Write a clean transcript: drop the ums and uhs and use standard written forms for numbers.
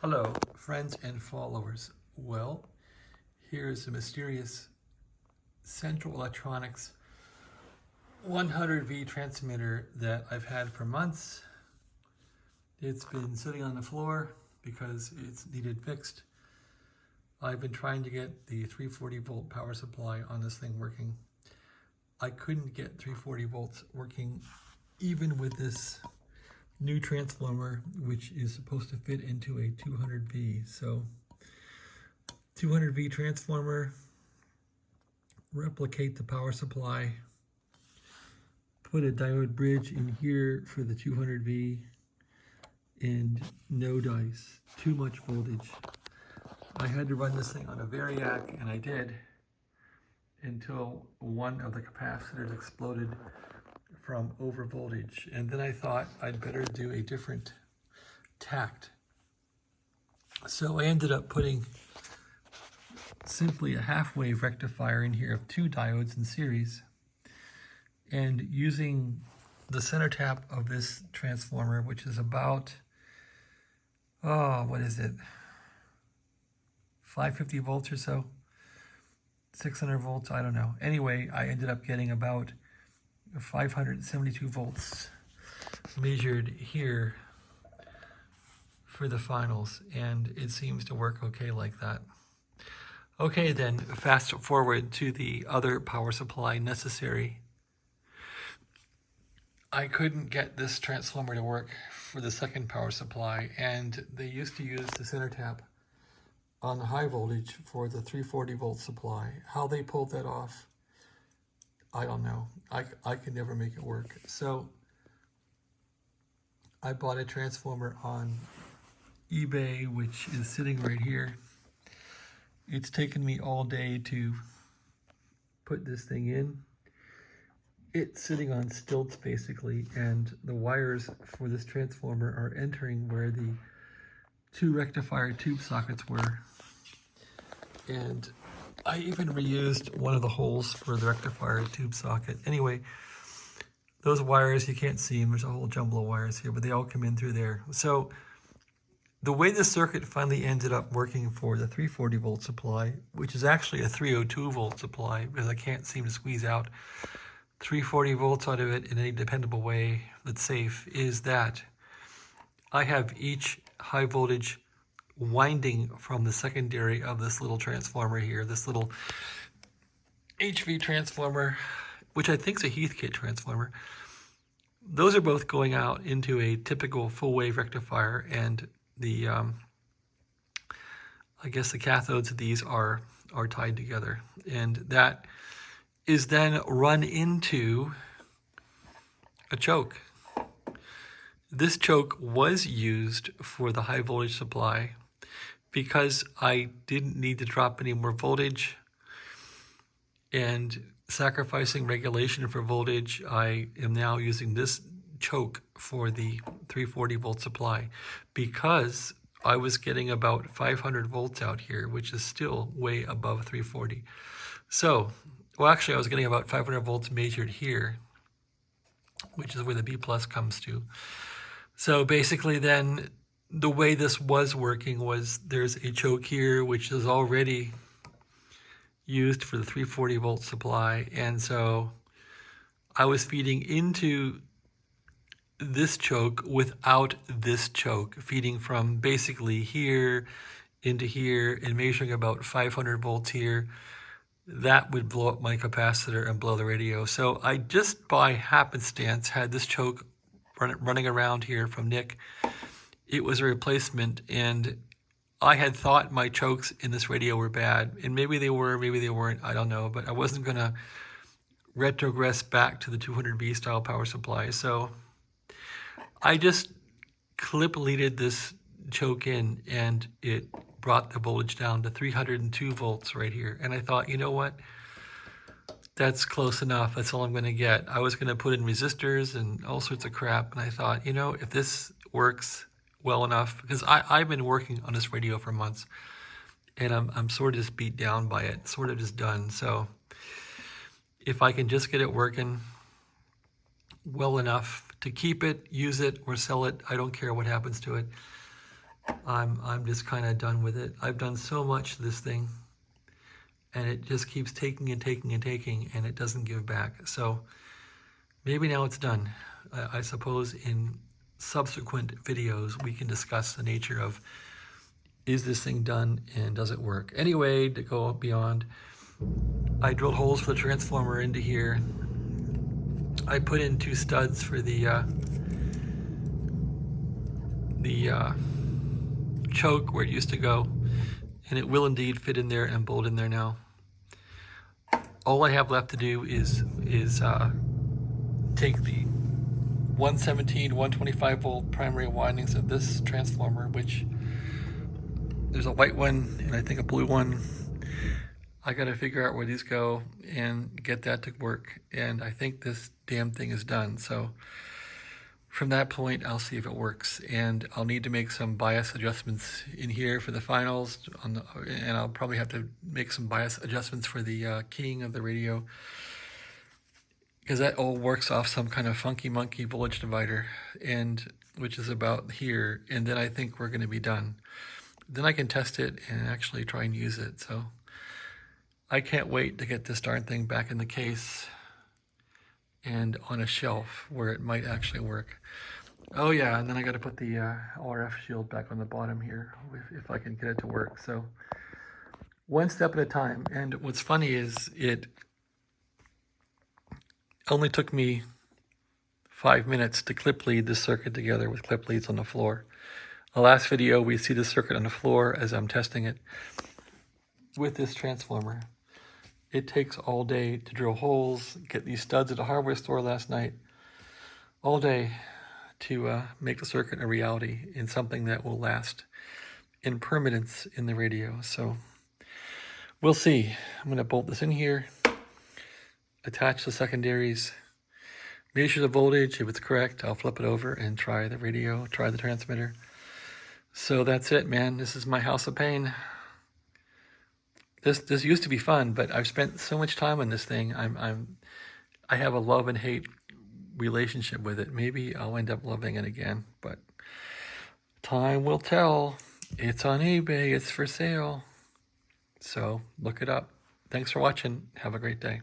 Hello, friends and followers. Well, here's a mysterious Central Electronics 100V transmitter that I've had for months. It's been sitting on the floor because it's needed fixed. I've been trying to get the 340 volt power supply on this thing working. I couldn't get 340 volts working even with this new transformer, which is supposed to fit into a 200V. So 200V transformer, replicate the power supply, put a diode bridge in here for the 200V, and no dice, too much voltage. I had to run this thing on a Variac, and I did, until one of the capacitors exploded from over voltage. And then I thought I'd better do a different tact. So I ended up putting simply a half-wave rectifier in here of 2 diodes in series, and using the center tap of this transformer, which is about, what is it, 550 volts or so, 600 volts, I don't know. Anyway, I ended up getting about 572 volts measured here for the finals, and it seems to work okay like that. Okay, then fast forward to the other power supply necessary. I couldn't get this transformer to work for the second power supply, and they used to use the center tap on the high voltage for the 340 volt supply. How they pulled that off, I don't know. I could never make it work. So I bought a transformer on eBay, which is sitting right here. It's taken me all day to put this thing in. It's sitting on stilts basically, and the wires for this transformer are entering where the 2 rectifier tube sockets were. And I even reused one of the holes for the rectifier tube socket. Anyway, those wires, you can't see them. There's a whole jumble of wires here, but they all come in through there. So the way the circuit finally ended up working for the 340 volt supply, which is actually a 302 volt supply, because I can't seem to squeeze out 340 volts out of it in any dependable way that's safe, is that I have each high voltage winding from the secondary of this little transformer here, this little HV transformer, which I think is a Heathkit transformer. Those are both going out into a typical full wave rectifier, and the I guess the cathodes of these are tied together, and that is then run into a choke. This choke was used for the high voltage supply because I didn't need to drop any more voltage, and sacrificing regulation for voltage, I am now using this choke for the 340 volt supply because I was getting about 500 volts out here, which is still way above 340. So, well, actually I was getting about 500 volts measured here, which is where the B plus comes to. So basically then the way this was working was there's a choke here, which is already used for the 340 volt supply. And so I was feeding into this choke without this choke, feeding from basically here into here and measuring about 500 volts here. That would blow up my capacitor and blow the radio. So I just by happenstance had this choke running around here from Nick. It was a replacement, and I had thought my chokes in this radio were bad, and maybe they were, maybe they weren't, I don't know, but I wasn't gonna retrogress back to the 200V style power supply. So I just clip leaded this choke in, and it brought the voltage down to 302 volts right here. And I thought, you know what? That's close enough. That's all I'm going to get. I was going to put in resistors and all sorts of crap. And I thought, you know, if this works well enough, because I've been working on this radio for months, and I'm sort of just beat down by it, sort of just done. So if I can just get it working well enough to keep it, use it, or sell it, I don't care what happens to it. I'm just kind of done with it. I've done so much to this thing, and it just keeps taking and taking and taking, and it doesn't give back. So maybe now it's done. I suppose in subsequent videos we can discuss the nature of, is this thing done and does it work? Anyway, to go beyond, I drilled holes for the transformer into here. I put in 2 studs for the choke where it used to go, and it will indeed fit in there and bolt in there now. All I have left to do is take the 117, 125 volt primary windings of this transformer, which there's a white one and I think a blue one. I got to figure out where these go and get that to work, and I think this damn thing is done. So from that point, I'll see if it works, and I'll need to make some bias adjustments in here for the finals, and I'll probably have to make some bias adjustments for the keying of the radio, because that all works off some kind of funky monkey voltage divider, and which is about here, and then I think we're going to be done. Then I can test it and actually try and use it. So I can't wait to get this darn thing back in the case and on a shelf where it might actually work. Oh yeah, and then I got to put the RF shield back on the bottom here if I can get it to work. So one step at a time. And what's funny is it only took me 5 minutes to clip lead this circuit together with clip leads on the floor. The last video, we see the circuit on the floor as I'm testing it with this transformer. It takes all day to drill holes, get these studs at a hardware store last night, all day to make the circuit a reality in something that will last in permanence in the radio. So we'll see. I'm going to bolt this in here, attach the secondaries, measure the voltage. If it's correct, I'll flip it over and try the radio, try the transmitter. So that's it, man. This is my house of pain. This used to be fun, but I've spent so much time on this thing. I have a love and hate relationship with it. Maybe I'll end up loving it again, but time will tell. It's on eBay. It's for sale. So look it up. Thanks for watching. Have a great day.